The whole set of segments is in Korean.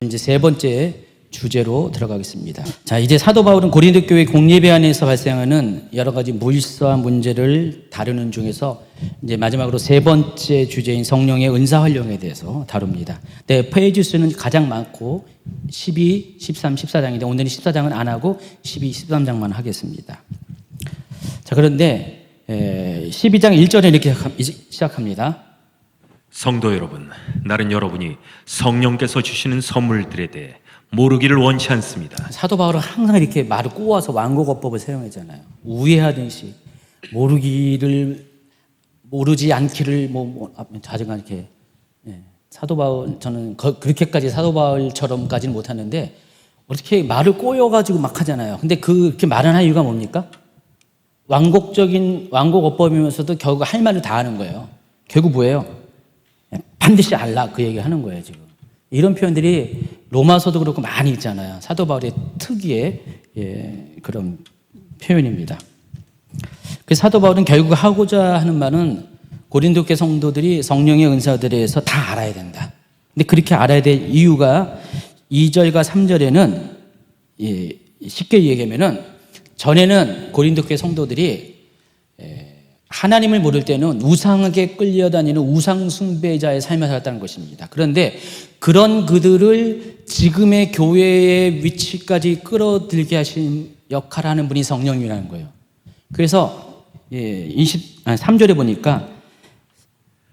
이제 세 번째 주제로 들어가겠습니다. 자, 이제 사도 바울은 고린도 교회 공예배 안에서 발생하는 여러 가지 물사 문제를 다루는 중에서 이제 마지막으로 세 번째 주제인 성령의 은사 활용에 대해서 다룹니다. 네, 페이지 수는 가장 많고 12, 13, 14장인데 오늘은 14장은 안 하고 12, 13장만 하겠습니다. 자, 그런데 12장 1절에 이렇게 시작합니다. 성도 여러분, 나는 여러분이 성령께서 주시는 선물들에 대해 모르기를 원치 않습니다. 사도 바울은 항상 이렇게 말을 꼬아서 완곡어법을 사용하잖아요. 우회하듯이 모르지 않기를 자정한 이렇게. 사도 바울, 저는 그렇게까지 사도 바울처럼까지는 못하는데 어떻게 말을 꼬여가지고 막 하잖아요. 근데 그렇게 말을 한 이유가 뭡니까? 완곡어법이면서도 결국 할 말을 다 하는 거예요. 결국 뭐예요? 반드시 알라, 그 얘기 하는 거예요, 지금. 이런 표현들이 로마서도 그렇고 많이 있잖아요. 사도 바울의 특유의 그런 표현입니다. 그래서 사도 바울은 결국 하고자 하는 말은 고린도 교회 성도들이 성령의 은사들에 대해서 다 알아야 된다. 근데 그렇게 알아야 될 이유가 2절과 3절에는 쉽게 얘기하면은 전에는 고린도 교회 성도들이 하나님을 모를 때는 우상에게 끌려다니는 우상 숭배자의 삶을 살았다는 것입니다. 그런데 그런 그들을 지금의 교회의 위치까지 끌어들게 하신 역할을 하는 분이 성령이라는 거예요. 그래서 3절에 보니까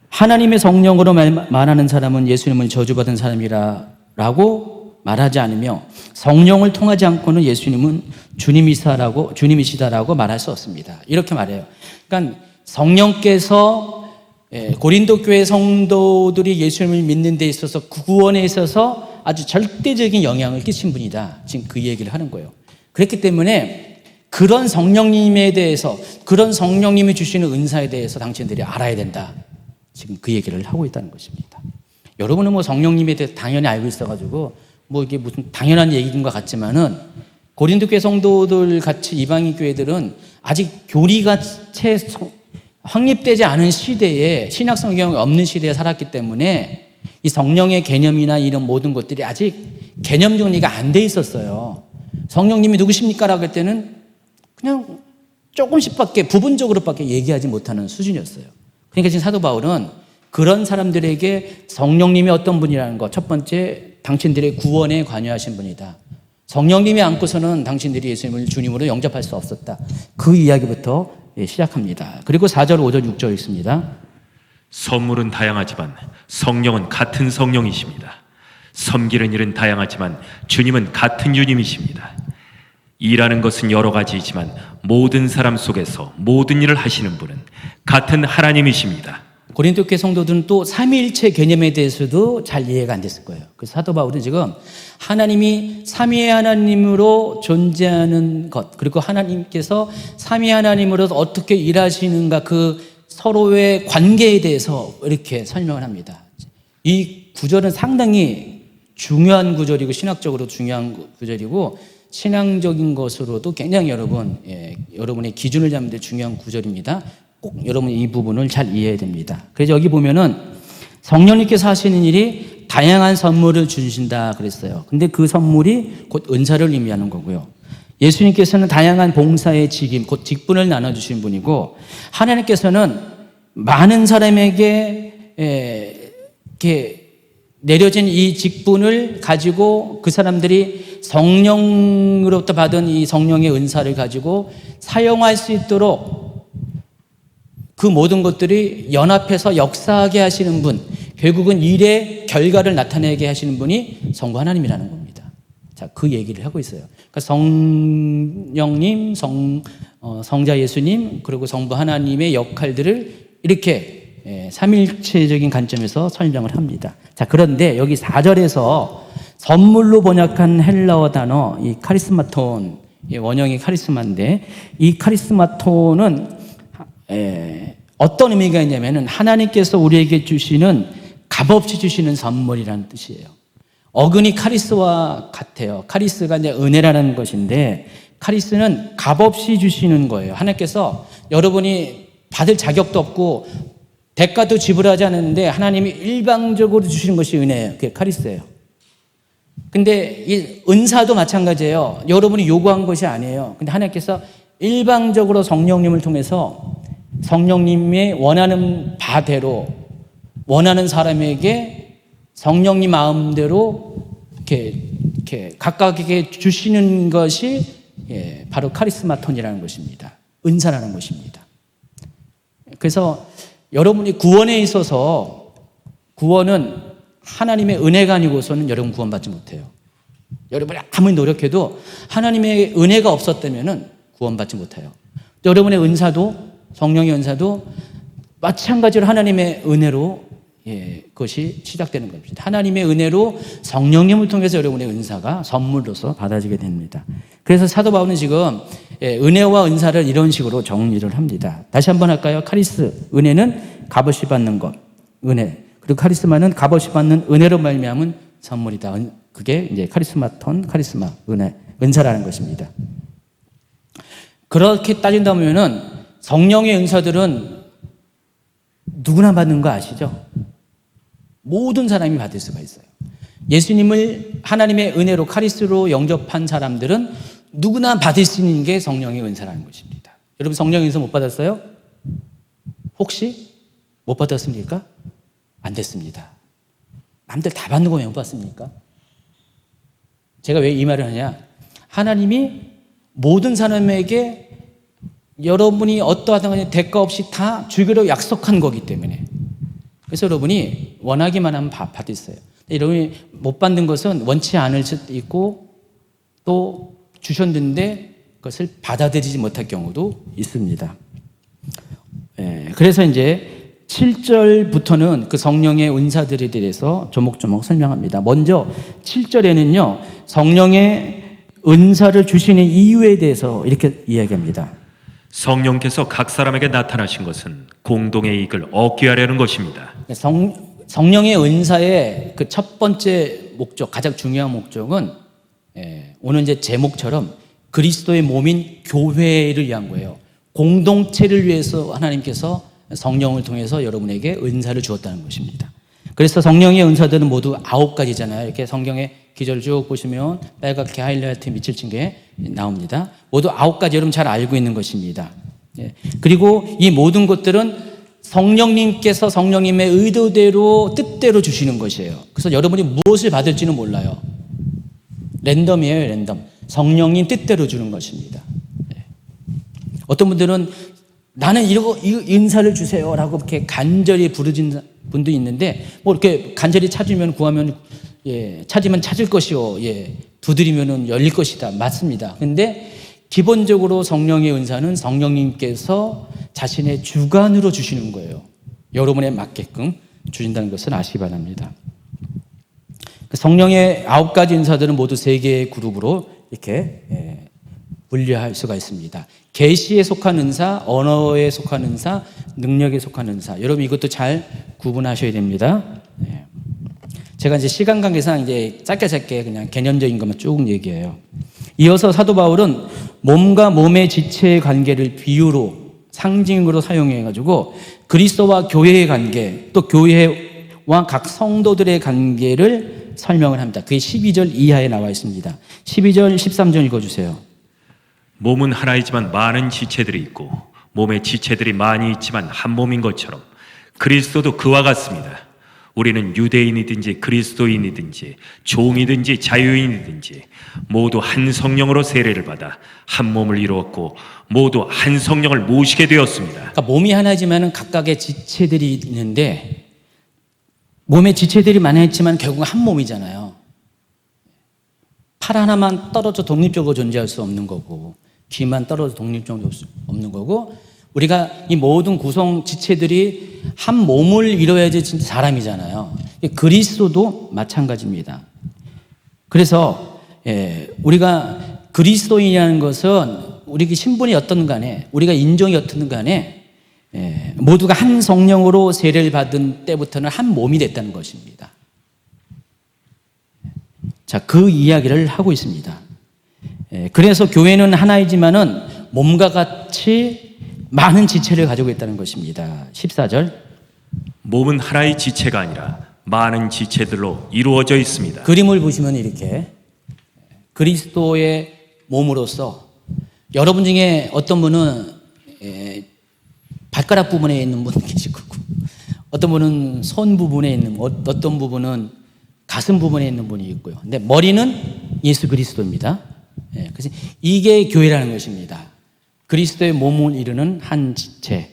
하나님의 성령으로 말하는 사람은 예수님을 저주받은 사람이라고 말하지 않으며 성령을 통하지 않고는 예수님은 주님이시다라고 말할 수 없습니다. 이렇게 말해요. 그러니까 성령께서 고린도 교회 성도들이 예수님을 믿는 데 있어서 구원에 있어서 아주 절대적인 영향을 끼친 분이다. 지금 그 얘기를 하는 거예요. 그렇기 때문에 그런 성령님에 대해서, 그런 성령님이 주시는 은사에 대해서 당신들이 알아야 된다. 지금 그 얘기를 하고 있다는 것입니다. 여러분은 성령님에 대해서 당연히 알고 있어가지고 이게 무슨 당연한 얘기인 것 같지만은 고린도 교회 성도들 같이 이방인 교회들은 아직 교리가 채 확립되지 않은 시대에, 신약 성경이 없는 시대에 살았기 때문에 이 성령의 개념이나 이런 모든 것들이 아직 개념 정리가 안 돼 있었어요. 성령님이 누구십니까? 라고 할 때는 그냥 부분적으로밖에 얘기하지 못하는 수준이었어요. 그러니까 지금 사도 바울은 그런 사람들에게 성령님이 어떤 분이라는 것, 첫 번째, 당신들의 구원에 관여하신 분이다. 성령님이 않고서는 당신들이 예수님을 주님으로 영접할 수 없었다. 그 이야기부터 시작합니다. 그리고 4절, 5절, 6절 있습니다. 선물은 다양하지만 성령은 같은 성령이십니다. 섬기는 일은 다양하지만 주님은 같은 주님이십니다. 일하는 것은 여러 가지이지만 모든 사람 속에서 모든 일을 하시는 분은 같은 하나님이십니다. 고린도 교회 성도들은 또 삼위일체 개념에 대해서도 잘 이해가 안 됐을 거예요. 그래서 사도 바울은 지금 하나님이 삼위의 하나님으로 존재하는 것, 그리고 하나님께서 삼위 하나님으로 어떻게 일하시는가, 그 서로의 관계에 대해서 이렇게 설명을 합니다. 이 구절은 상당히 중요한 구절이고 신학적으로 중요한 구절이고 신앙적인 것으로도 굉장히 여러분의 기준을 잡는 데 중요한 구절입니다. 꼭 여러분 이 부분을 잘 이해해야 됩니다. 그래서 여기 보면은 성령님께서 하시는 일이 다양한 선물을 주신다 그랬어요. 근데 그 선물이 곧 은사를 의미하는 거고요. 예수님께서는 다양한 봉사의 직임, 곧 직분을 나눠주신 분이고, 하나님께서는 많은 사람에게 이렇게 내려진 이 직분을 가지고 그 사람들이 성령으로부터 받은 이 성령의 은사를 가지고 사용할 수 있도록 그 모든 것들이 연합해서 역사하게 하시는 분, 결국은 일의 결과를 나타내게 하시는 분이 성부 하나님이라는 겁니다. 자, 그 얘기를 하고 있어요. 그러니까 성령님, 성자 예수님, 그리고 성부 하나님의 역할들을 이렇게 삼일체적인 관점에서 설명을 합니다. 자, 그런데 여기 4절에서 선물로 번역한 헬라어 단어, 이 카리스마톤, 원형이 카리스마인데, 이 카리스마톤은 어떤 의미가 있냐면은 하나님께서 우리에게 주시는 값없이 주시는 선물이라는 뜻이에요. 어근이 카리스와 같아요. 카리스가 이제 은혜라는 것인데, 카리스는 값없이 주시는 거예요. 하나님께서 여러분이 받을 자격도 없고 대가도 지불하지 않았는데 하나님이 일방적으로 주시는 것이 은혜예요. 그게 카리스예요. 근데 이 은사도 마찬가지예요. 여러분이 요구한 것이 아니에요. 근데 하나님께서 일방적으로 성령님을 통해서 성령님이 원하는 바대로 원하는 사람에게 성령님 마음대로 이렇게 각각에게 주시는 것이 바로 카리스마톤이라는 것입니다. 은사라는 것입니다. 그래서 여러분이 구원에 있어서 구원은 하나님의 은혜가 아니고서는 여러분 구원받지 못해요. 여러분이 아무리 노력해도 하나님의 은혜가 없었다면 구원받지 못해요. 여러분의 은사도 성령의 은사도 마찬가지로 하나님의 은혜로 그것이 시작되는 겁니다. 하나님의 은혜로 성령님을 통해서 여러분의 은사가 선물로서 받아지게 됩니다. 그래서 사도 바울은 지금 은혜와 은사를 이런 식으로 정리를 합니다. 다시 한번 할까요? 카리스, 은혜는 값없이 받는 것, 은혜. 그리고 카리스마는 값없이 받는 은혜로 말미암은 선물이다. 그게 이제 카리스마톤, 카리스마, 은혜, 은사라는 것입니다. 그렇게 따진다면은 성령의 은사들은 누구나 받는 거 아시죠? 모든 사람이 받을 수가 있어요. 예수님을 하나님의 은혜로 카리스로 영접한 사람들은 누구나 받을 수 있는 게 성령의 은사라는 것입니다. 여러분 성령의 은사 못 받았어요? 혹시 못 받았습니까? 안 됐습니다. 남들 다 받는 거 왜 못 받습니까? 제가 왜 이 말을 하냐? 하나님이 모든 사람에게 여러분이 어떠하든 대가 없이 다 주기로 약속한 거기 때문에. 그래서 여러분이 원하기만 하면 받으세요. 여러분이 못 받는 것은 원치 않을 수도 있고 또 주셨는데 그것을 받아들이지 못할 경우도 있습니다. 그래서 이제 7절부터는 그 성령의 은사들에 대해서 조목조목 설명합니다. 먼저 7절에는요, 성령의 은사를 주시는 이유에 대해서 이렇게 이야기합니다. 성령께서 각 사람에게 나타나신 것은 공동의 이익을 얻게 하려는 것입니다. 성령의 은사의 그 첫 번째 목적, 가장 중요한 목적은 오늘 이제 제목처럼 그리스도의 몸인 교회를 위한 거예요. 공동체를 위해서 하나님께서 성령을 통해서 여러분에게 은사를 주었다는 것입니다. 그래서 성령의 은사들은 모두 9가지잖아요. 이렇게 성경의 기절을 쭉 보시면 빨갛게 하이라이트 밑을 친 게 나옵니다. 모두 9가지 여러분 잘 알고 있는 것입니다. 그리고 이 모든 것들은 성령님께서 성령님의 의도대로 뜻대로 주시는 것이에요. 그래서 여러분이 무엇을 받을지는 몰라요. 랜덤이에요, 랜덤. 성령님 뜻대로 주는 것입니다. 어떤 분들은 나는 이 은사를 주세요라고 이렇게 간절히 부르짖는 분도 있는데 뭐 이렇게 간절히 찾으면 구하면 찾으면 찾을 것이요, 두드리면은 열릴 것이다. 맞습니다. 근데 기본적으로 성령의 은사는 성령님께서 자신의 주관으로 주시는 거예요. 여러분에 맞게끔 주신다는 것을 아시기 바랍니다. 성령의 9가지 은사들은 모두 3개의 그룹으로 이렇게 분류할 수가 있습니다. 계시에 속한 은사, 언어에 속한 은사, 능력에 속한 은사. 여러분 이것도 잘 구분하셔야 됩니다. 제가 이제 시간 관계상 이제 짧게 그냥 개념적인 것만 쭉 얘기해요. 이어서 사도 바울은 몸과 몸의 지체의 관계를 비유로 상징으로 사용해가지고 그리스도와 교회의 관계, 또 교회와 각 성도들의 관계를 설명을 합니다. 그게 12절 이하에 나와 있습니다. 12절, 13절 읽어주세요. 몸은 하나이지만 많은 지체들이 있고 몸의 지체들이 많이 있지만 한 몸인 것처럼 그리스도도 그와 같습니다. 우리는 유대인이든지 그리스도인이든지 종이든지 자유인이든지 모두 한 성령으로 세례를 받아 한 몸을 이루었고 모두 한 성령을 모시게 되었습니다. 그러니까 몸이 하나지만 각각의 지체들이 있는데 몸의 지체들이 많이 있지만 결국 한 몸이잖아요. 팔 하나만 떨어져 독립적으로 존재할 수 없는 거고 귀만 떨어져 독립적으로 없는 거고 우리가 이 모든 구성 지체들이 한 몸을 이뤄야지 진짜 사람이잖아요. 그리스도도 마찬가지입니다. 그래서 우리가 그리스도인이라는 것은 우리 신분이 어떤 간에 우리가 인종이 어떤 간에 모두가 한 성령으로 세례를 받은 때부터는 한 몸이 됐다는 것입니다. 자, 그 이야기를 하고 있습니다. 그래서 교회는 하나이지만은 몸과 같이 많은 지체를 가지고 있다는 것입니다. 14절. 몸은 하나의 지체가 아니라 많은 지체들로 이루어져 있습니다. 그림을 보시면 이렇게 그리스도의 몸으로서 여러분 중에 어떤 분은 발가락 부분에 있는 분 계실 거고, 어떤 분은 손 부분에 있는, 어떤 부분은 가슴 부분에 있는 분이 있고요. 근데 머리는 예수 그리스도입니다. 그래서 이게 교회라는 것입니다. 그리스도의 몸을 이루는 한 지체.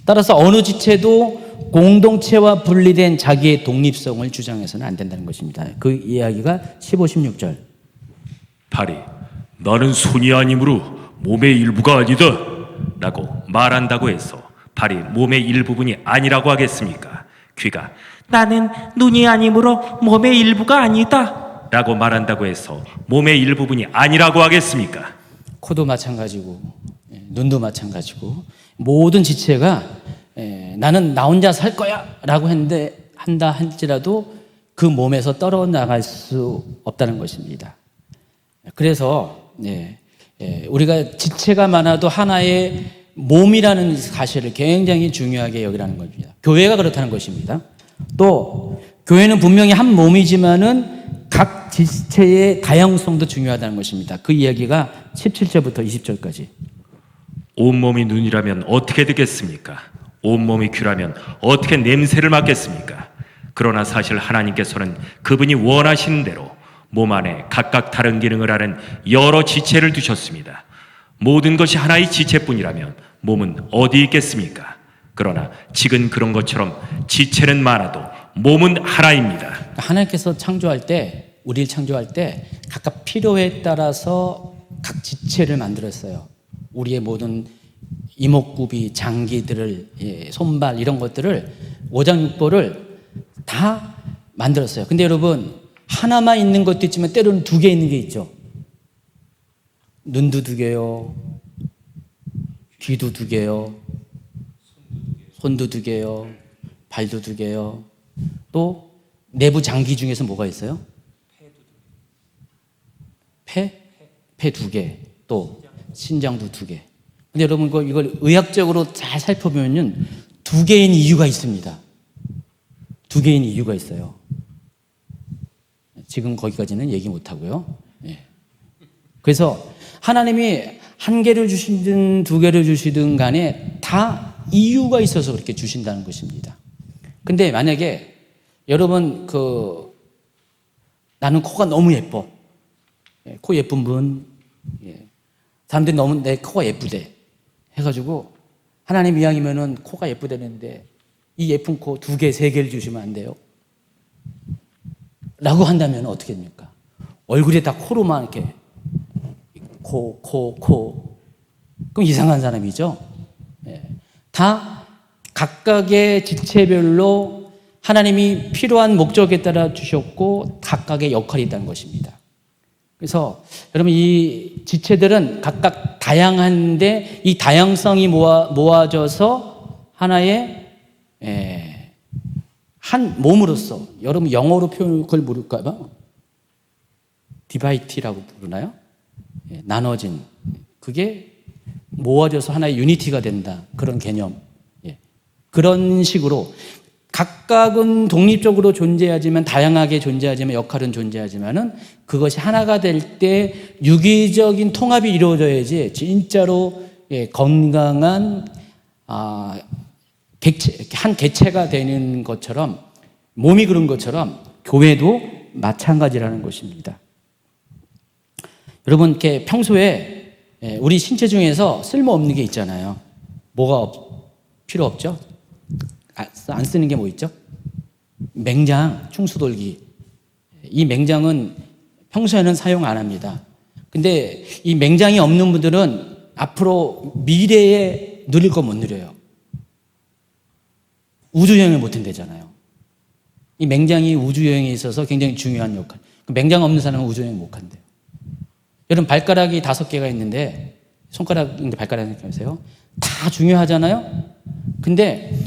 따라서 어느 지체도 공동체와 분리된 자기의 독립성을 주장해서는 안 된다는 것입니다. 그 이야기가 15, 16절. 발이 나는 손이 아니므로 몸의 일부가 아니다 라고 말한다고 해서 발이 몸의 일부분이 아니라고 하겠습니까? 귀가 나는 눈이 아니므로 몸의 일부가 아니다 라고 말한다고 해서 몸의 일부분이 아니라고 하겠습니까? 코도 마찬가지고, 눈도 마찬가지고, 모든 지체가 나는 나 혼자 살 거야 라고 한다 할지라도 그 몸에서 떨어나갈 수 없다는 것입니다. 그래서 우리가 지체가 많아도 하나의 몸이라는 사실을 굉장히 중요하게 여기라는 겁니다. 교회가 그렇다는 것입니다. 또 교회는 분명히 한 몸이지만은 각 지체의 다양성도 중요하다는 것입니다. 그 이야기가 17절부터 20절까지. 온몸이 눈이라면 어떻게 되겠습니까? 온몸이 귀라면 어떻게 냄새를 맡겠습니까? 그러나 사실 하나님께서는 그분이 원하시는 대로 몸 안에 각각 다른 기능을 하는 여러 지체를 두셨습니다. 모든 것이 하나의 지체뿐이라면 몸은 어디 있겠습니까? 그러나 지금 그런 것처럼 지체는 많아도 몸은 하나입니다. 하나님께서 창조할 때, 우리를 창조할 때 각각 필요에 따라서 각 지체를 만들었어요. 우리의 모든 이목구비, 장기들을, 손발 이런 것들을, 오장육부를 다 만들었어요. 근데 여러분, 하나만 있는 것도 있지만 때로는 두 개 있는 게 있죠. 눈도 두 개요, 귀도 두 개요, 손도 두 개요, 발도 두 개요. 또 내부 장기 중에서 뭐가 있어요? 폐 두 개, 또 신장도 두 개. 근데 여러분 이걸 의학적으로 잘 살펴보면은 두 개인 이유가 있습니다. 두 개인 이유가 있어요. 지금 거기까지는 얘기 못 하고요. 그래서 하나님이 한 개를 주시든 두 개를 주시든 간에 다 이유가 있어서 그렇게 주신다는 것입니다. 근데 만약에 여러분 나는 코가 너무 예뻐. 코 예쁜 분, 사람들이 너무 내 코가 예쁘대 해가지고 하나님 이왕이면은 코가 예쁘다는데 이 예쁜 코 두 개, 세 개를 주시면 안 돼요? 라고 한다면 어떻게 됩니까? 얼굴에 다 코로만 이렇게 코. 그럼 이상한 사람이죠? 다 각각의 지체별로 하나님이 필요한 목적에 따라 주셨고 각각의 역할이 있다는 것입니다. 그래서 여러분 이 지체들은 각각 다양한데 이 다양성이 모아져서 하나의 한 몸으로서, 여러분 영어로 표현 그걸 모를까봐 디바이티라고 부르나요? 나눠진, 그게 모아져서 하나의 유니티가 된다, 그런 개념. 그런 식으로 각각은 독립적으로 존재하지만, 다양하게 존재하지만, 역할은 존재하지만은 그것이 하나가 될 때 유기적인 통합이 이루어져야지 진짜로 건강한 한 개체가 되는 것처럼, 몸이 그런 것처럼 교회도 마찬가지라는 것입니다. 여러분, 이렇게 평소에 우리 신체 중에서 쓸모없는 게 있잖아요. 뭐가 필요 없죠? 안 쓰는 게 뭐 있죠? 맹장, 충수돌기. 이 맹장은 평소에는 사용 안 합니다. 근데 이 맹장이 없는 분들은 앞으로 미래에 누릴 거 못 누려요. 우주여행을 못 한대잖아요. 이 맹장이 우주여행에 있어서 굉장히 중요한 역할. 맹장 없는 사람은 우주여행 못 간대요. 여러분, 발가락이 5개가 있는데, 손가락인데 발가락 생각하세요. 다 중요하잖아요? 근데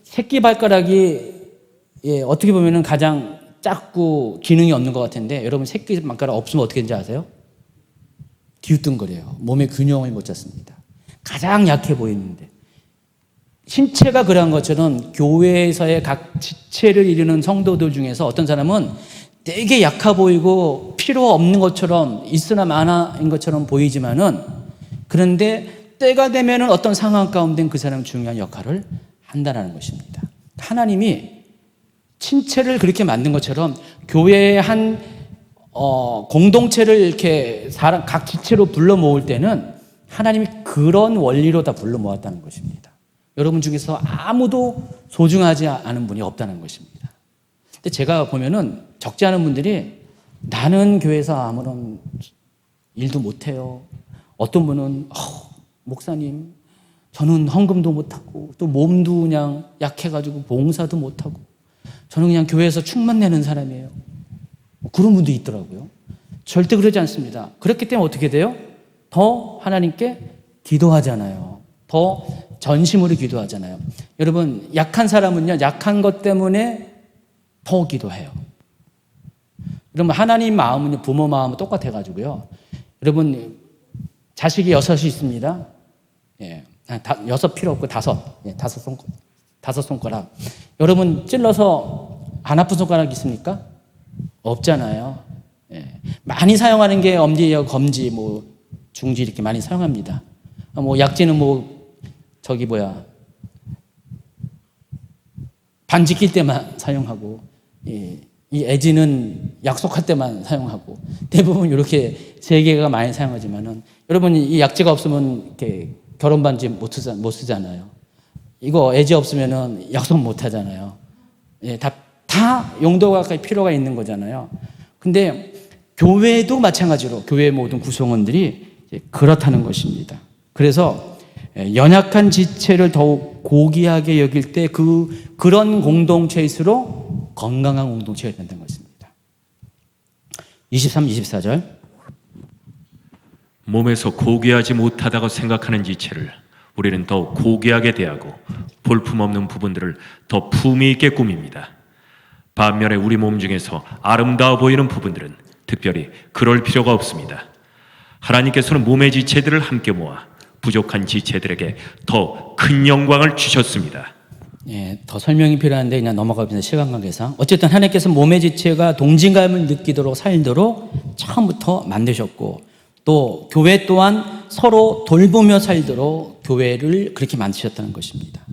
새끼 발가락이 어떻게 보면 가장 작고 기능이 없는 것 같은데, 여러분 새끼 발가락 없으면 어떻게 되는지 아세요? 뒤우뚱거려요. 몸의 균형을 못 잡습니다. 가장 약해 보이는데. 신체가 그러한 것처럼 교회에서의 각 지체를 이루는 성도들 중에서 어떤 사람은 되게 약해 보이고 필요 없는 것처럼 있으나 마나인 것처럼 보이지만은 그런데 때가 되면은 어떤 상황 가운데 그 사람은 중요한 역할을 한다는 것입니다. 하나님이 신체를 그렇게 만든 것처럼 교회의 한 공동체를 이렇게 각 지체로 불러 모을 때는 하나님이 그런 원리로 다 불러 모았다는 것입니다. 여러분 중에서 아무도 소중하지 않은 분이 없다는 것입니다. 근데 제가 보면은 적지 않은 분들이 나는 교회에서 아무런 일도 못해요. 어떤 분은 목사님 저는 헌금도 못하고 또 몸도 그냥 약해가지고 봉사도 못하고 저는 그냥 교회에서 충만 내는 사람이에요. 그런 분도 있더라고요. 절대 그러지 않습니다. 그렇기 때문에 어떻게 돼요? 더 하나님께 기도하잖아요. 더 전심으로 기도하잖아요. 여러분 약한 사람은요 약한 것 때문에 더 기도해요. 여러분 하나님 마음은 부모 마음은 똑같아가지고요. 여러분 자식이 6이 있습니다. 예, 6 필요 없고 5. 다섯 손가락. 여러분 찔러서 안 아픈 손가락 있습니까? 없잖아요. 예, 많이 사용하는 게 엄지, 검지, 중지 이렇게 많이 사용합니다. 약지는 반지 낄 때만 사용하고, 이 애지는 약속할 때만 사용하고, 대부분 이렇게 3개가 많이 사용하지만은, 여러분 이 약지가 없으면 이렇게 결혼 반지 못 쓰잖아요. 이거 애지 없으면은 약속 못 하잖아요. 예, 다 용도가 필요가 있는 거잖아요. 근데 교회도 마찬가지로 교회의 모든 구성원들이 그렇다는 것입니다. 그래서 연약한 지체를 더욱 고귀하게 여길 때 그런 공동체일수록 건강한 공동체가 된다는 것입니다. 23, 24절. 몸에서 고귀하지 못하다고 생각하는 지체를 우리는 더욱 고귀하게 대하고 볼품없는 부분들을 더 품위 있게 꾸밉니다. 반면에 우리 몸 중에서 아름다워 보이는 부분들은 특별히 그럴 필요가 없습니다. 하나님께서는 몸의 지체들을 함께 모아 부족한 지체들에게 더 큰 영광을 주셨습니다. 예, 더 설명이 필요한데 그냥 넘어가겠습니다. 시간 관계상. 어쨌든 하나님께서 몸의 지체가 동질감을 느끼도록 살도록 처음부터 만드셨고 또 교회 또한 서로 돌보며 살도록 교회를 그렇게 만드셨다는 것입니다.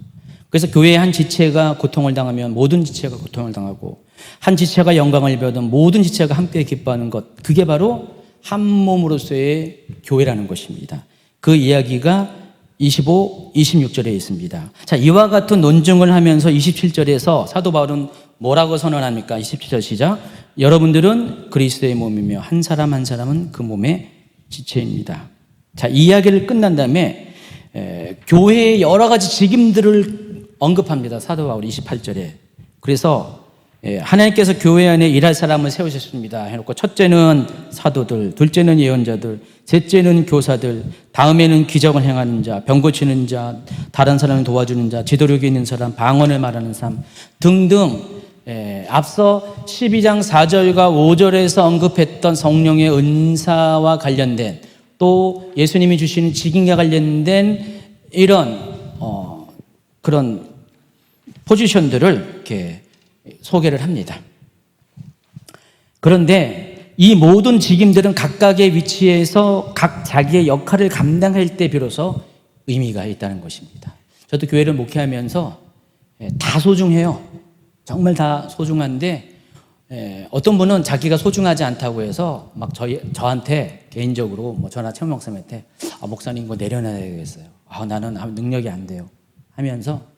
그래서 교회의 한 지체가 고통을 당하면 모든 지체가 고통을 당하고 한 지체가 영광을 입어든 모든 지체가 함께 기뻐하는 것, 그게 바로 한 몸으로서의 교회라는 것입니다. 그 이야기가 25, 26절에 있습니다. 자, 이와 같은 논증을 하면서 27절에서 사도 바울은 뭐라고 선언합니까? 27절 시작. 여러분들은 그리스도의 몸이며 한 사람 한 사람은 그 몸의 지체입니다. 자, 이 이야기를 끝난 다음에 교회의 여러 가지 직임들을 언급합니다. 사도 바울 28절에. 그래서 하나님께서 교회 안에 일할 사람을 세우셨습니다 해놓고 첫째는 사도들, 둘째는 예언자들, 셋째는 교사들, 다음에는 기적을 행하는 자, 병 고치는 자, 다른 사람을 도와주는 자, 지도력이 있는 사람, 방언을 말하는 사람 등등 앞서 12장 4절과 5절에서 언급했던 성령의 은사와 관련된 또 예수님이 주시는 직임과 관련된 이런 그런 포지션들을 이렇게 소개를 합니다. 그런데 이 모든 직임들은 각각의 위치에서 각 자기의 역할을 감당할 때 비로소 의미가 있다는 것입니다. 저도 교회를 목회하면서 다 소중해요. 정말 다 소중한데 어떤 분은 자기가 소중하지 않다고 해서 막 저한테 개인적으로 저나 최원 목사님한테 목사님 이거 내려놔야겠어요. 나는 능력이 안 돼요. 하면서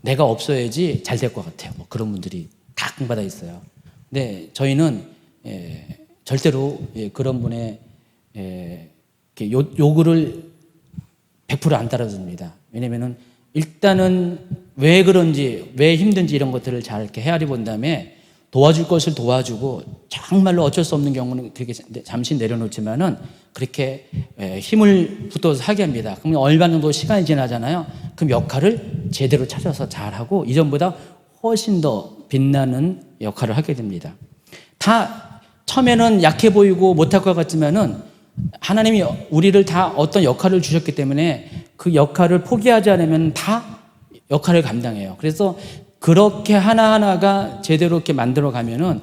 내가 없어야지 잘 될 것 같아요. 그런 분들이 가끔 받아 있어요. 근데 저희는 절대로 그런 분의 요구를 100% 안 따라줍니다. 왜냐면은 일단은 왜 그런지, 왜 힘든지 이런 것들을 잘 이렇게 헤아려 본 다음에 도와줄 것을 도와주고 정말로 어쩔 수 없는 경우는 그렇게 잠시 내려놓지만은 그렇게 힘을 붙어서 하게 합니다. 그러면 얼마 정도 시간이 지나잖아요. 그럼 역할을 제대로 찾아서 잘하고 이전보다 훨씬 더 빛나는 역할을 하게 됩니다. 다 처음에는 약해 보이고 못할 것 같지만은 하나님이 우리를 다 어떤 역할을 주셨기 때문에 그 역할을 포기하지 않으면 다 역할을 감당해요. 그래서 그렇게 하나하나가 제대로 이렇게 만들어 가면은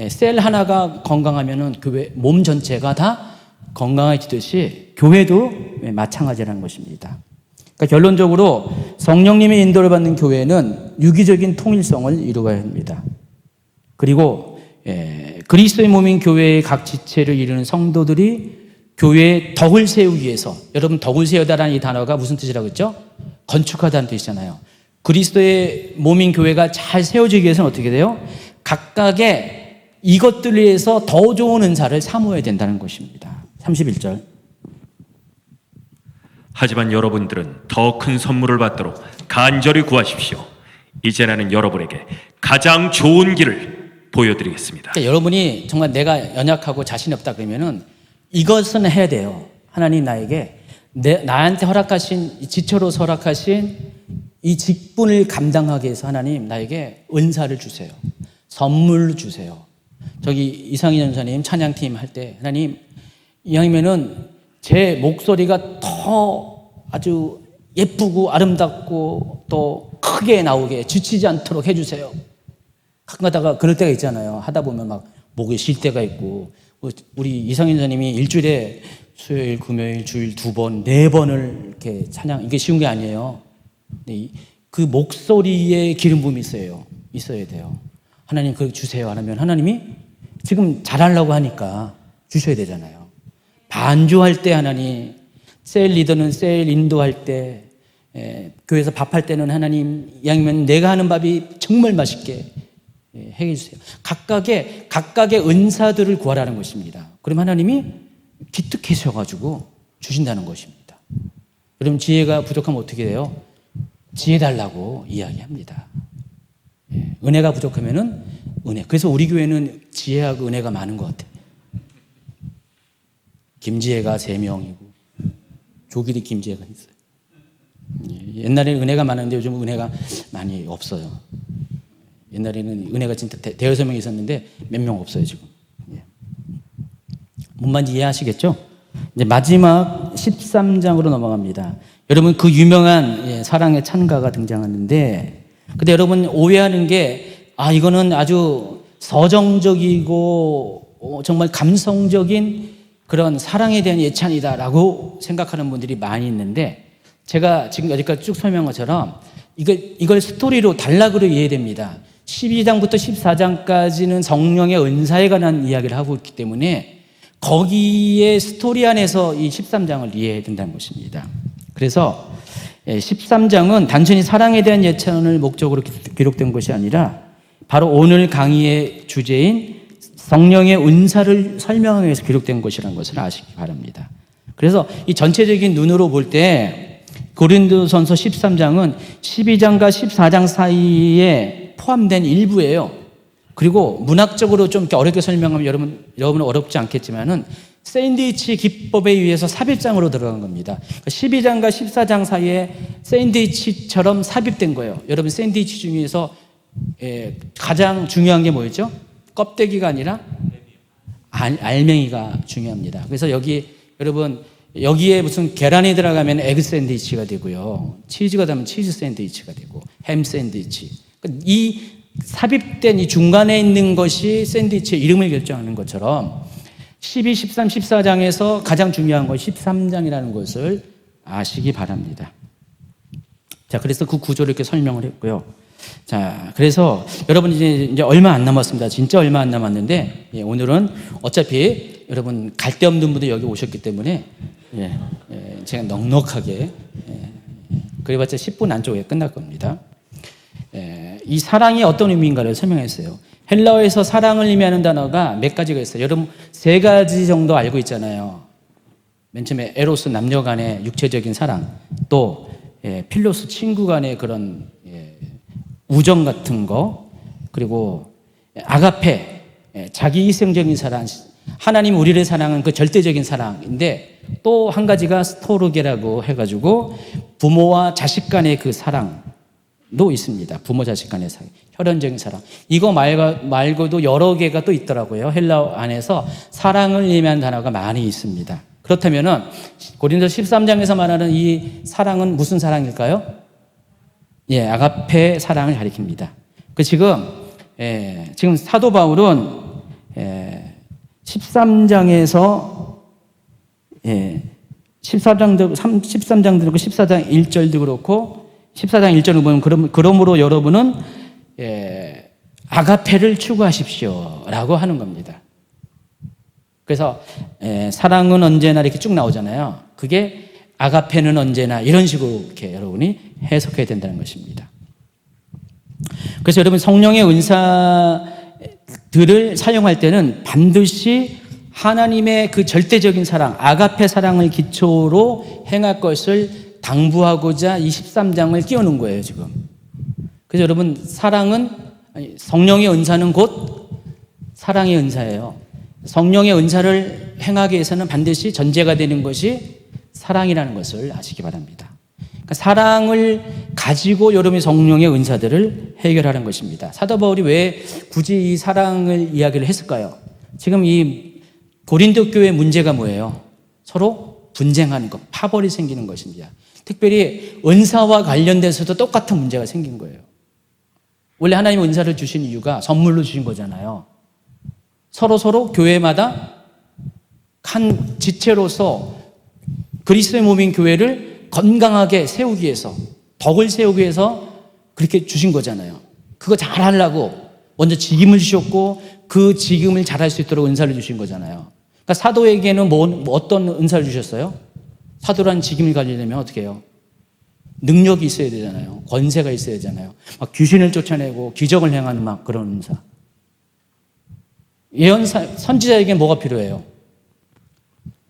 셀 하나가 건강하면은 교회 몸 전체가 다 건강해지듯이 교회도 마찬가지라는 것입니다. 그러니까 결론적으로 성령님의 인도를 받는 교회는 유기적인 통일성을 이루어야 합니다. 그리고 그리스도의 몸인 교회의 각 지체를 이루는 성도들이 교회의 덕을 세우기 위해서, 여러분 덕을 세우다라는 이 단어가 무슨 뜻이라고 했죠? 건축하다는 뜻이잖아요. 그리스도의 몸인 교회가 잘 세워지기 위해서는 어떻게 돼요? 각각의 이것들을 위해서 더 좋은 은사를 사모해야 된다는 것입니다. 31절. 하지만 여러분들은 더 큰 선물을 받도록 간절히 구하십시오. 이제 나는 여러분에게 가장 좋은 길을 보여드리겠습니다. 그러니까 여러분이 정말 내가 연약하고 자신이 없다 그러면은 이것은 해야 돼요. 하나님 나에게 나한테 허락하신, 지체로서 허락하신 이 직분을 감당하기 위해서 하나님 나에게 은사를 주세요. 선물 주세요. 저기 이상희 전사님 찬양팀 할 때 하나님 이왕이면은 제 목소리가 더 아주 예쁘고 아름답고 또 크게 나오게 지치지 않도록 해주세요. 가끔 가다가 그럴 때가 있잖아요. 하다 보면 막 목이 쉴 때가 있고, 우리 이상희 전사님이 일주일에 수요일, 금요일, 주일 2번, 4번을 이렇게 찬양, 이게 쉬운 게 아니에요. 그 목소리에 기름 부음이 있어야 돼요. 하나님 그거 주세요 하면 하나님이 지금 잘하려고 하니까 주셔야 되잖아요. 반주할 때 하나님, 셀 리더는 셀 인도할 때, 교회에서 밥할 때는 하나님 양이면 내가 하는 밥이 정말 맛있게 해 주세요. 각각의 은사들을 구하라는 것입니다. 그럼 하나님이 기특해셔가지고 주신다는 것입니다. 여러분 지혜가 부족하면 어떻게 돼요? 지혜 달라고 이야기합니다. 은혜가 부족하면은 은혜. 그래서 우리 교회는 지혜하고 은혜가 많은 것 같아요. 김지혜가 3명이고 조길이 김지혜가 있어요. 옛날에는 은혜가 많았는데 요즘 은혜가 많이 없어요. 옛날에는 은혜가 진짜 대여섯 명 있었는데 몇 명 없어요 지금. 뭔 말인지 이해하시겠죠? 이제 마지막 13장으로 넘어갑니다. 여러분 그 유명한 사랑의 찬가가 등장하는데, 근데 여러분 오해하는 게 이거는 아주 서정적이고 정말 감성적인 그런 사랑에 대한 예찬이다라고 생각하는 분들이 많이 있는데, 제가 지금 여기까지 쭉 설명한 것처럼 이걸 스토리로 단락으로 이해됩니다. 12장부터 14장까지는 성령의 은사에 관한 이야기를 하고 있기 때문에 거기에 스토리 안에서 이 13장을 이해해야 된다는 것입니다. 그래서 13장은 단순히 사랑에 대한 예찬을 목적으로 기록된 것이 아니라 바로 오늘 강의의 주제인 성령의 은사를 설명하기 위해서 기록된 것이라는 것을 아시기 바랍니다. 그래서 이 전체적인 눈으로 볼 때 고린도전서 13장은 12장과 14장 사이에 포함된 일부예요. 그리고 문학적으로 좀 이렇게 어렵게 설명하면 여러분은 어렵지 않겠지만은 샌드위치 기법에 의해서 삽입장으로 들어간 겁니다. 그러니까 12장과 14장 사이에 샌드위치처럼 삽입된 거예요. 여러분 샌드위치 중에서 가장 중요한 게 뭐였죠? 껍데기가 아니라 알맹이가 중요합니다. 그래서 여러분 여기에 무슨 계란이 들어가면 에그 샌드위치가 되고요, 치즈가 들어가면 치즈 샌드위치가 되고, 햄 샌드위치. 이 삽입된 이 중간에 있는 것이 샌드위치의 이름을 결정하는 것처럼 12, 13, 14장에서 가장 중요한 건 13장이라는 것을 아시기 바랍니다. 자, 그래서 그 구조를 이렇게 설명을 했고요. 자, 그래서 여러분 이제 얼마 안 남았습니다. 진짜 얼마 안 남았는데, 오늘은 어차피 여러분 갈 데 없는 분들 여기 오셨기 때문에 제가 넉넉하게 그래봤자 10분 안쪽에 끝날 겁니다. 이 사랑이 어떤 의미인가를 설명했어요. 헬라어에서 사랑을 의미하는 단어가 몇 가지가 있어요. 여러분 3가지 정도 알고 있잖아요. 맨 처음에 에로스, 남녀 간의 육체적인 사랑, 또 필로스, 친구 간의 그런 우정 같은 거, 그리고 아가페, 자기 희생적인 사랑, 하나님 우리를 사랑하는 그 절대적인 사랑인데, 또 한 가지가 스토르게라고 해가지고 부모와 자식 간의 그 사랑도 있습니다. 부모 자식 간의 사랑, 혈연적인 사랑. 이거 말고도 여러 개가 또 있더라고요. 헬라어 안에서 사랑을 의미하는 단어가 많이 있습니다. 그렇다면은 고린도 13장에서 말하는 이 사랑은 무슨 사랑일까요? 아가페 사랑을 가리킵니다. 지금 사도 바울은 13장에서 13장도 그렇고 14장 1절도 그렇고 14장 1절을 보면 그러므로 여러분은 아가페를 추구하십시오 라고 하는 겁니다. 그래서 사랑은 언제나 이렇게 쭉 나오잖아요. 그게 아가페는 언제나 이런 식으로 이렇게 여러분이 해석해야 된다는 것입니다. 그래서 여러분 성령의 은사들을 사용할 때는 반드시 하나님의 그 절대적인 사랑, 아가페 사랑을 기초로 행할 것을 당부하고자 이 13장을 끼워놓은 거예요, 지금. 그래서 여러분 성령의 은사는 곧 사랑의 은사예요. 성령의 은사를 행하기 위해서는 반드시 전제가 되는 것이 사랑이라는 것을 아시기 바랍니다. 그러니까 사랑을 가지고 여러분이 성령의 은사들을 해결하는 것입니다. 사도 바울이 왜 굳이 이 사랑을 이야기를 했을까요? 지금 이 고린도 교회의 문제가 뭐예요? 서로 분쟁하는 것, 파벌이 생기는 것입니다. 특별히 은사와 관련돼서도 똑같은 문제가 생긴 거예요. 원래 하나님 은사를 주신 이유가 선물로 주신 거잖아요. 서로 교회마다 한 지체로서 그리스도의 몸인 교회를 건강하게 세우기 위해서, 덕을 세우기 위해서 그렇게 주신 거잖아요. 그거 잘하려고 먼저 직임을 주셨고 그 직임을 잘할 수 있도록 은사를 주신 거잖아요. 그러니까 사도에게는 어떤 은사를 주셨어요? 사도라는 직임을 가지려면 어떻게 해요? 능력이 있어야 되잖아요. 권세가 있어야 되잖아요. 막 귀신을 쫓아내고 기적을 행하는 막 그런 은사. 선지자에게 뭐가 필요해요?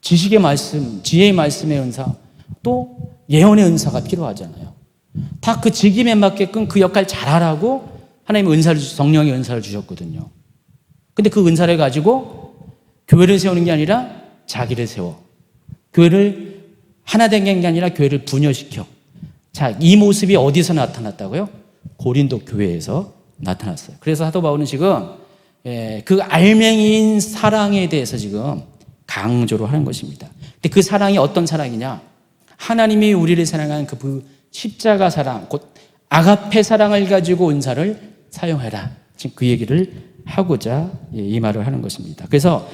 지식의 말씀, 지혜의 말씀의 은사, 또 예언의 은사가 필요하잖아요. 다 그 직임에 맞게끔 그 역할 잘하라고 하나님의 성령의 은사를 주셨거든요. 근데 그 은사를 가지고 교회를 세우는 게 아니라 자기를 세워. 교회를 하나 된 게 아니라 교회를 분열시켜. 자, 이 모습이 어디서 나타났다고요? 고린도 교회에서 나타났어요. 그래서 사도 바울은 지금 그 알맹이인 사랑에 대해서 지금 강조를 하는 것입니다. 근데 그 사랑이 어떤 사랑이냐? 하나님이 우리를 사랑한 그 십자가 사랑, 곧 아가페 사랑을 가지고 은사를 사용해라. 지금 그 얘기를 하고자 이 말을 하는 것입니다. 그래서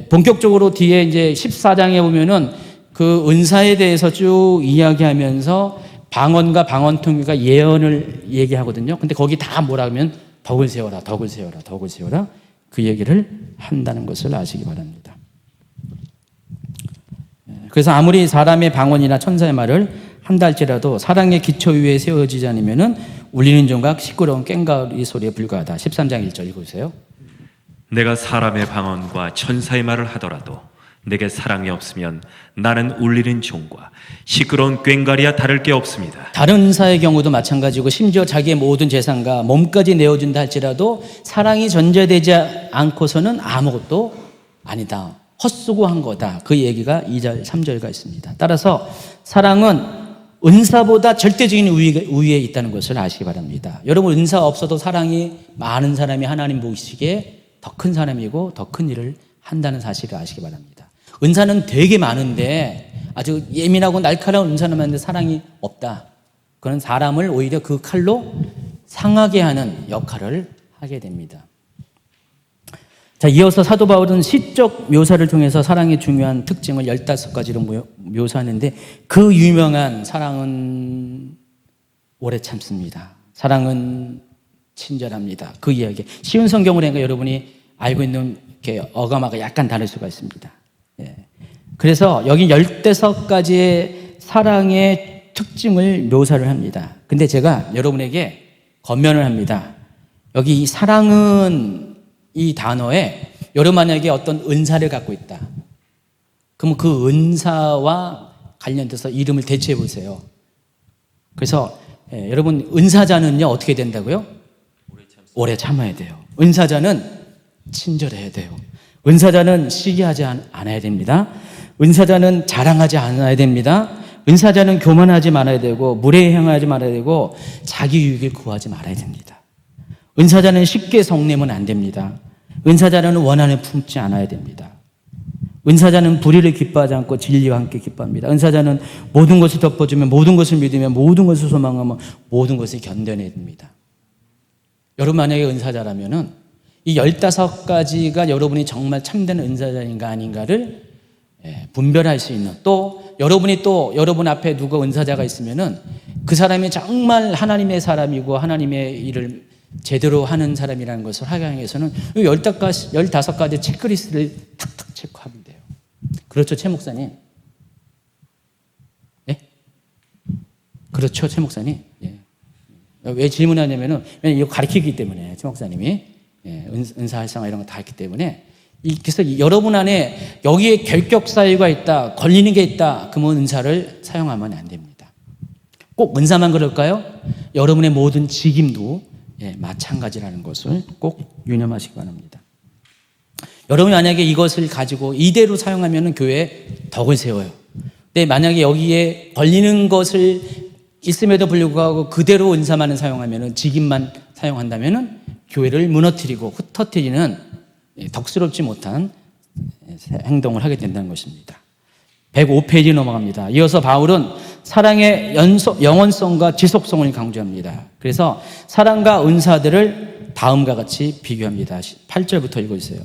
본격적으로 뒤에 이제 14장에 보면은 그 은사에 대해서 쭉 이야기하면서 방언과 방언 통역과 예언을 얘기하거든요. 근데 거기 다 뭐라 하면 덕을 세워라, 덕을 세워라, 덕을 세워라. 그 얘기를 한다는 것을 아시기 바랍니다. 그래서 아무리 사람의 방언이나 천사의 말을 한다 할지라도 사랑의 기초 위에 세워지지 않으면은 울리는 종각 시끄러운 꽹과리 소리에 불과하다. 13장 1절 읽어주세요. 내가 사람의 방언과 천사의 말을 하더라도 내게 사랑이 없으면 나는 울리는 종과 시끄러운 꽹과리와 다를 게 없습니다. 다른 은사의 경우도 마찬가지고 심지어 자기의 모든 재산과 몸까지 내어준다 할지라도 사랑이 전제되지 않고서는 아무것도 아니다. 헛수고한 거다. 그 얘기가 2절, 3절가 있습니다. 따라서 사랑은 은사보다 절대적인 우위에 있다는 것을 아시기 바랍니다. 여러분 은사 없어도 사랑이 많은 사람이 하나님 보시기에 더 큰 사람이고 더 큰 일을 한다는 사실을 아시기 바랍니다. 은사는 되게 많은데 아주 예민하고 날카로운 은사는 많은데 사랑이 없다. 그건 사람을 오히려 그 칼로 상하게 하는 역할을 하게 됩니다. 자, 이어서 사도 바울은 시적 묘사를 통해서 사랑의 중요한 특징을 15가지로 묘사하는데 그 유명한 사랑은 오래 참습니다. 사랑은 친절합니다. 그 이야기. 쉬운 성경으로 하니까 여러분이 알고 있는 이렇게 어감하고 약간 다를 수가 있습니다. 그래서 여기 15가지의 사랑의 특징을 묘사를 합니다. 근데 제가 여러분에게 권면을 합니다. 여기 이 사랑은 이 단어에 여러분 만약에 어떤 은사를 갖고 있다. 그러면 그 은사와 관련돼서 이름을 대체해 보세요. 그래서 여러분 은사자는요 어떻게 된다고요? 오래 참아야 돼요. 은사자는 친절해야 돼요. 은사자는 시기하지 않아야 됩니다. 은사자는 자랑하지 않아야 됩니다. 은사자는 교만하지 말아야 되고 무례히 행하지 말아야 되고 자기 유익을 구하지 말아야 됩니다. 은사자는 쉽게 성내면 안 됩니다. 은사자는 원한을 품지 않아야 됩니다. 은사자는 불의를 기뻐하지 않고 진리와 함께 기뻐합니다. 은사자는 모든 것을 덮어주며 모든 것을 믿으며 모든 것을 소망하며 모든 것을 견뎌냅니다. 여러분 만약에 은사자라면은 이 15가지가 여러분이 정말 참된 은사자인가 아닌가를 분별할 수 있는, 또 여러분이 또 여러분 앞에 누가 은사자가 있으면은 그 사람이 정말 하나님의 사람이고 하나님의 일을 제대로 하는 사람이라는 것을 확인하기 위해서는 15가지 체크리스트를 탁탁 체크하면 돼요. 그렇죠, 최 목사님? 예? 그렇죠, 최 목사님? 예. 왜 질문하냐면은, 이거 가르치기 때문에, 최 목사님이. 예, 은사 활성화 이런 거 다 했기 때문에. 그래서 여러분 안에 여기에 결격 사유가 있다, 걸리는 게 있다, 그러면 은사를 사용하면 안 됩니다. 꼭 은사만 그럴까요? 여러분의 모든 직임도 마찬가지라는 것을 꼭 유념하시기 바랍니다. 여러분이 만약에 이것을 가지고 이대로 사용하면 교회에 덕을 세워요. 근데 만약에 여기에 걸리는 것을 있음에도 불구하고 그대로 은사만을 사용하면, 직임만 사용한다면 교회를 무너뜨리고 흩어뜨리는 덕스럽지 못한 행동을 하게 된다는 것입니다. 105페이지 넘어갑니다. 이어서 바울은 사랑의 영원성과 지속성을 강조합니다. 그래서 사랑과 은사들을 다음과 같이 비교합니다. 8절부터 읽어주세요.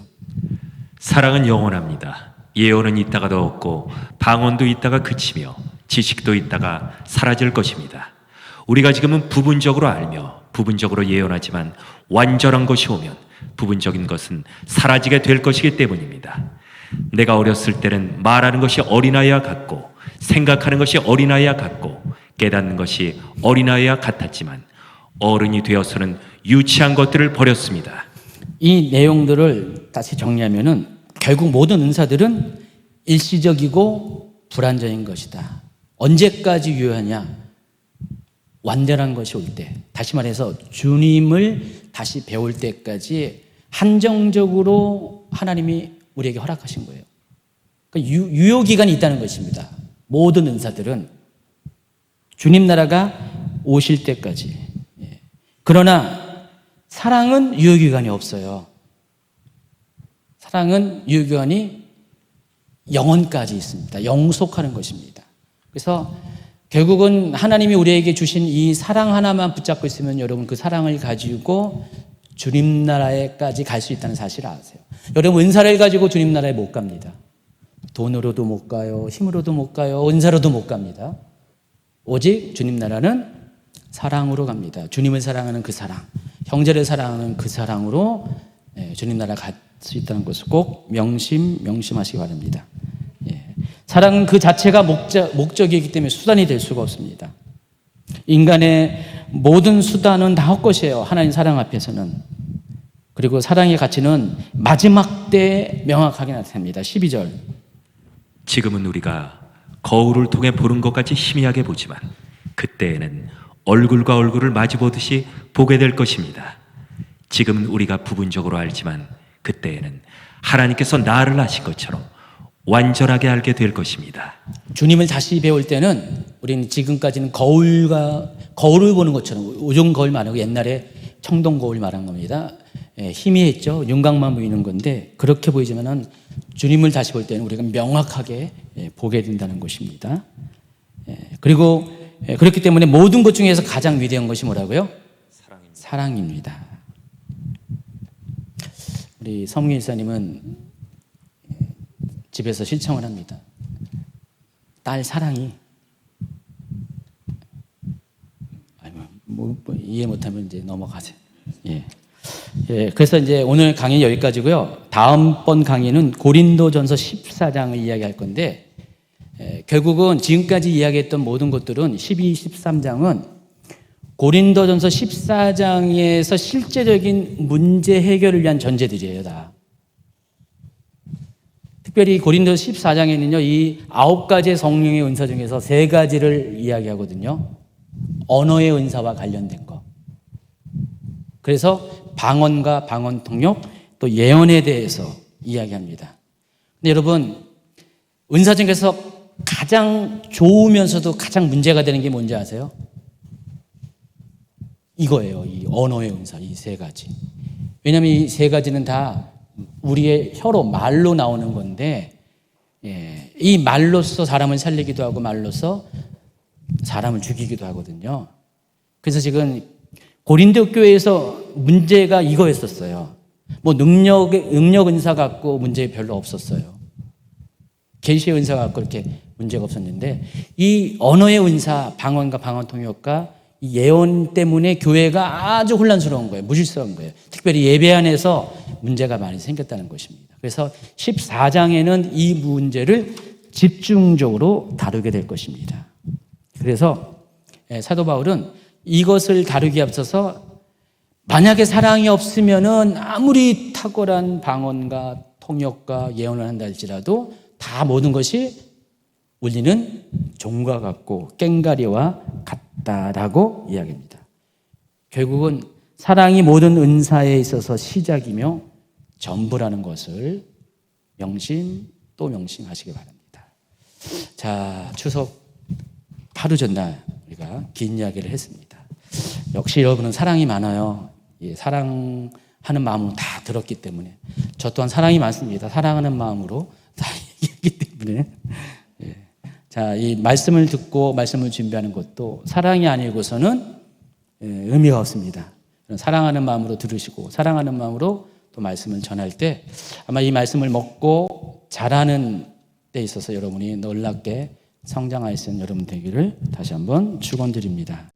사랑은 영원합니다. 예언은 있다가도 없고 방언도 있다가 그치며 지식도 있다가 사라질 것입니다. 우리가 지금은 부분적으로 알며 부분적으로 예언하지만 완전한 것이 오면 부분적인 것은 사라지게 될 것이기 때문입니다. 내가 어렸을 때는 말하는 것이 어린아이와 같고 생각하는 것이 어린아이와 같고 깨닫는 것이 어린아이와 같았지만 어른이 되어서는 유치한 것들을 버렸습니다. 이 내용들을 다시 정리하면은 결국 모든 은사들은 일시적이고 불완전인 것이다. 언제까지 유효하냐? 완전한 것이 올 때, 다시 말해서 주님을 다시 배울 때까지 한정적으로 하나님이 우리에게 허락하신 거예요. 그러니까 유효기간이 있다는 것입니다. 모든 은사들은 주님 나라가 오실 때까지. 그러나 사랑은 유효기간이 없어요. 사랑은 유효기간이 영원까지 있습니다. 영속하는 것입니다. 그래서 결국은 하나님이 우리에게 주신 이 사랑 하나만 붙잡고 있으면 여러분 그 사랑을 가지고 주님 나라에까지 갈 수 있다는 사실을 아세요. 여러분 은사를 가지고 주님 나라에 못 갑니다. 돈으로도 못 가요. 힘으로도 못 가요. 은사로도 못 갑니다. 오직 주님 나라는 사랑으로 갑니다. 주님을 사랑하는 그 사랑, 형제를 사랑하는 그 사랑으로 주님 나라 갈 수 있다는 것을 꼭 명심하시기 바랍니다. 사랑은 그 자체가 목적이기 때문에 수단이 될 수가 없습니다. 인간의 모든 수단은 다 헛것이에요. 하나님 사랑 앞에서는. 그리고 사랑의 가치는 마지막 때 명확하게 나타납니다. 12절. 지금은 우리가 거울을 통해 보는 것 같이 희미하게 보지만 그때에는 얼굴과 얼굴을 마주 보듯이 보게 될 것입니다. 지금은 우리가 부분적으로 알지만 그때에는 하나님께서 나를 아신 것처럼 완전하게 알게 될 것입니다. 주님을 다시 배울 때는 우리는 지금까지는 거울을 보는 것처럼, 요즘 거울 말하고 옛날에 청동 거울 말한 겁니다. 희미했죠. 윤곽만 보이는 건데 그렇게 보이지만은 주님을 다시 볼 때는 우리가 명확하게 보게 된다는 것입니다. 그리고 그렇기 때문에 모든 것 중에서 가장 위대한 것이 뭐라고요? 사랑입니다. 우리 성민 일사님은 집에서 실천을 합니다. 딸 사랑이 이해 못하면 이제 넘어가세요. 그래서 이제 오늘 강의 여기까지고요. 다음번 강의는 고린도전서 14장을 이야기할 건데 결국은 지금까지 이야기했던 모든 것들은 12, 13장은 고린도전서 14장에서 실제적인 문제 해결을 위한 전제들이에요. 다. 특별히 고린도 14장에는요, 이 9가지의 성령의 은사 중에서 3가지를 이야기하거든요. 언어의 은사와 관련된 거. 그래서 방언과 방언 통역, 또 예언에 대해서 이야기합니다. 근데 여러분, 은사 중에서 가장 좋으면서도 가장 문제가 되는 게 뭔지 아세요? 이거예요. 이 언어의 은사, 이 3가지. 왜냐하면 이 3가지는 다 우리의 혀로 말로 나오는 건데 예, 이 말로써 사람을 살리기도 하고 말로써 사람을 죽이기도 하거든요. 그래서 지금 고린도 교회에서 문제가 이거였었어요. 뭐 능력 은사 갖고 문제 별로 없었어요. 계시의 은사 갖고 그렇게 문제가 없었는데 이 언어의 은사, 방언과 방언 통역과 이 예언 때문에 교회가 아주 혼란스러운 거예요. 무질서한 거예요. 특별히 예배 안에서 문제가 많이 생겼다는 것입니다. 그래서 14장에는 이 문제를 집중적으로 다루게 될 것입니다. 그래서 사도 바울은 이것을 다루기에 앞서서 만약에 사랑이 없으면은 아무리 탁월한 방언과 통역과 예언을 한다 할지라도 다 모든 것이 울리는 종과 같고 꽹가리와 같다라고 이야기합니다. 결국은 사랑이 모든 은사에 있어서 시작이며 전부라는 것을 명심 또 명심하시기 바랍니다. 자, 추석 하루 전날 우리가 긴 이야기를 했습니다. 역시 여러분은 사랑이 많아요. 예, 사랑하는 마음은 다 들었기 때문에 저 또한 사랑이 많습니다. 사랑하는 마음으로 다 얘기했기 때문에 예. 자, 이 말씀을 듣고 말씀을 준비하는 것도 사랑이 아니고서는 의미가 없습니다. 사랑하는 마음으로 들으시고 사랑하는 마음으로 또 말씀을 전할 때 아마 이 말씀을 먹고 자라는 데 있어서 여러분이 놀랍게 성장할 수 있는 여러분 되기를 다시 한번 축원드립니다.